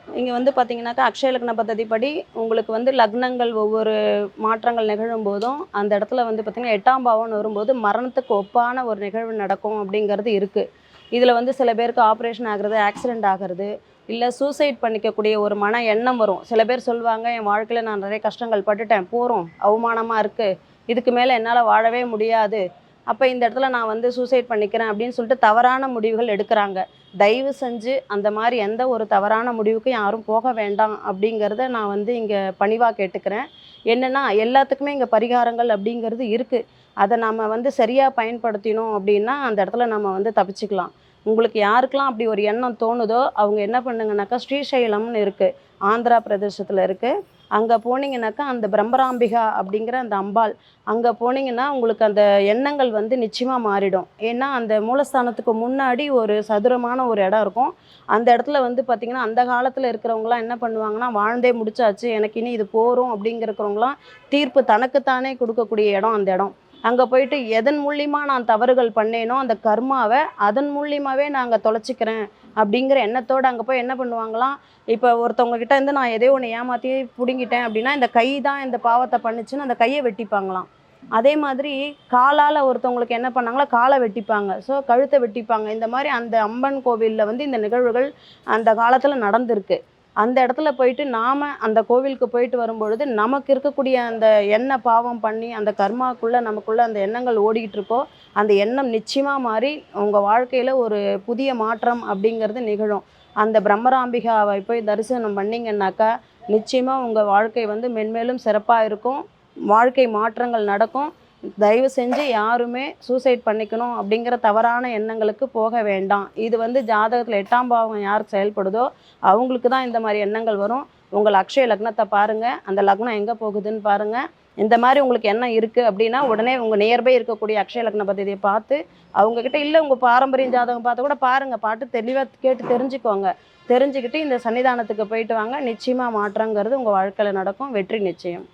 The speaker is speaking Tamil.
இங்க வந்து பார்த்தீங்கன்னாக்கா, அக்ஷய லக்ன பத்ததிப்படி உங்களுக்கு வந்து லக்னங்கள் ஒவ்வொரு மாற்றங்கள் நிகழும்போதும், அந்த இடத்துல வந்து பார்த்தீங்கன்னா, 8ஆம் பாவம்னு வரும்போது மரணத்துக்கு ஒப்பான ஒரு நிகழ்வு நடக்கும் அப்படிங்கிறது இருக்கு. இதில வந்து சில பேருக்கு ஆப்ரேஷன் ஆகுறது, ஆக்சிடென்ட் ஆகுறது, இல்ல சூசைட் பண்ணிக்கக்கூடிய ஒரு மன எண்ணம் வரும். சில பேர் சொல்லுவாங்க, "என் வாழ்க்கையில நான் நெறைய கஷ்டங்கள் பட்டுட்டேன். போதும். அவமானமா இருக்கு. இதுக்கு மேல என்னால வாழவே முடியாது. அப்ப இந்த இடத்துல நான் வந்து சூசைட் பண்ணிக்கிறேன்." அப்படின்னு சொல்லிட்டு தவறான முடிவுகள் எடுக்குறாங்க. தயவு செஞ்சு அந்த மாரி எந்த ஒரு தவறான முடிவுக்கும் யாரும் போக வேண்டாம் அப்படிங்கிறத நான் வந்து இங்க பணிவா கேட்டுக்கிறேன். என்னன்னா, எல்லாத்துக்குமே இங்க பரிகாரங்கள் அப்படிங்கிறது இருக்கு. அத நாம வந்து சரியா பயன்படுத்தினோம் அப்படின்னா, அந்த இடத்துல நம்ம வந்து தப்பிச்சுக்கலாம். உங்களுக்கு யாருக்கெல்லாம் அப்படி ஒரு எண்ணம் தோணுதோ, அவங்க என்ன பண்ணுங்கனாக்கா, ஸ்ரீசைலம்னு இருக்கு. ஆந்திரா பிரதேசத்தில இருக்கு. அங்க போனீங்கனாக்கா, அந்த பிரம்மராம்பிகா அப்படிங்கிற அந்த அம்பாள், அங்க போனீங்கன்னா, உங்களுக்கு அந்த எண்ணங்கள் வந்து நிச்சயமா மாறிடும். ஏன்னா, அந்த மூலஸ்தானத்துக்கு முன்னாடி ஒரு சதுரமான ஒரு இடம் இருக்கும். அந்த இடத்துல வந்து பார்த்தீங்கன்னா, அந்த காலத்துல இருக்கிறவங்கலாம் என்ன பண்ணுவாங்கன்னா, "வாழ்ந்தே முடிச்சாச்சு. எனக்கு இனி இது போரும்." அப்படிங்கிறவங்கலாம் தீர்ப்பு தனக்கு தானே குடுக்கக்கூடிய இடம் அந்த இடம். அங்க போயிட்டு எதன் மூலியமா நான் தவறுகள் பண்ணேனோ, அந்த கர்மாவ அதன் மூலியமாவே நான் அங்க தொலைச்சுக்கிறேன் அப்படிங்கிற எண்ணத்தோட அங்க போய் என்ன பண்ணுவாங்களாம், இப்ப ஒருத்தவங்க கிட்ட இருந்து நான் எதையோ ஒண்ணு ஏமாத்தி புடுங்கிட்டேன் அப்படின்னா, இந்த கை தான் இந்த பாவத்த பண்ணுச்சுன்னு அந்த கைய வெட்டிப்பாங்களாம். அதே மாதிரி காலால ஒருத்தவங்களுக்கு என்ன பண்ணாங்களா, கால வெட்டிப்பாங்க. ஸோ கழுத்த வெட்டிப்பாங்க. இந்த மாரி அந்த அம்மன் கோவில்ல வந்து இந்த நிகழ்வுகள் அந்த காலத்துல நடந்திருக்கு. அந்த இடத்துல போயிட்டு நாம அந்த கோவிலுக்கு போயிட்டு வரும்பொழுது, நமக்கு இருக்கக்கூடிய அந்த என்ன பாவம் பண்ணி, அந்த கர்மாக்குள்ள நமக்குள்ள அந்த எண்ணங்கள் ஓடிக்கிட்டு இருக்கோ, அந்த எண்ணம் நிச்சயமா மாறி, உங்க வாழ்க்கையில ஒரு புதிய மாற்றம் அப்படிங்கிறது நிகழும். அந்த பிரம்மராம்பிகாவை போய் தரிசனம் பண்ணீங்கன்னாக்கா, நிச்சயமா உங்க வாழ்க்கை வந்து மென்மேலும் சிறப்பா இருக்கும். வாழ்க்கை மாற்றங்கள் நடக்கும். தயவு செஞ்சு யாருமே சூசைட் பண்ணிக்கணும் அப்படிங்கிற தவறான எண்ணங்களுக்கு போக வேண்டாம். இது வந்து ஜாதகத்தில 8ஆம் பாவம் யாருக்கு செயல்படுதோ, அவங்களுக்கு தான் இந்த மாரி எண்ணங்கள் வரும். உங்கள் அக்ஷய லக்னத்த பாருங்க. அந்த லக்னம் எங்க போகுதுன்னு பாருங்க. இந்த மாரி உங்களுக்கு எண்ணம் இருக்கு அப்படின்னா, உடனே உங்க நியர்பை இருக்கக்கூடிய அக்ஷய லக்ன பத்ததிய பார்த்து, அவங்க கிட்ட இல்ல உங்க பாரம்பரியம் ஜாதகம் பார்த்து கூட பாருங்க. பாத்து தெளிவா கேட்டு தெரிஞ்சுக்கோங்க. தெரிஞ்சுக்கிட்டு இந்த சன்னிதானத்துக்கு போயிட்டு வாங்க. நிச்சயமா மாற்றங்கிறது உங்க வாழ்க்கையில நடக்கும். வெற்றி நிச்சயம்.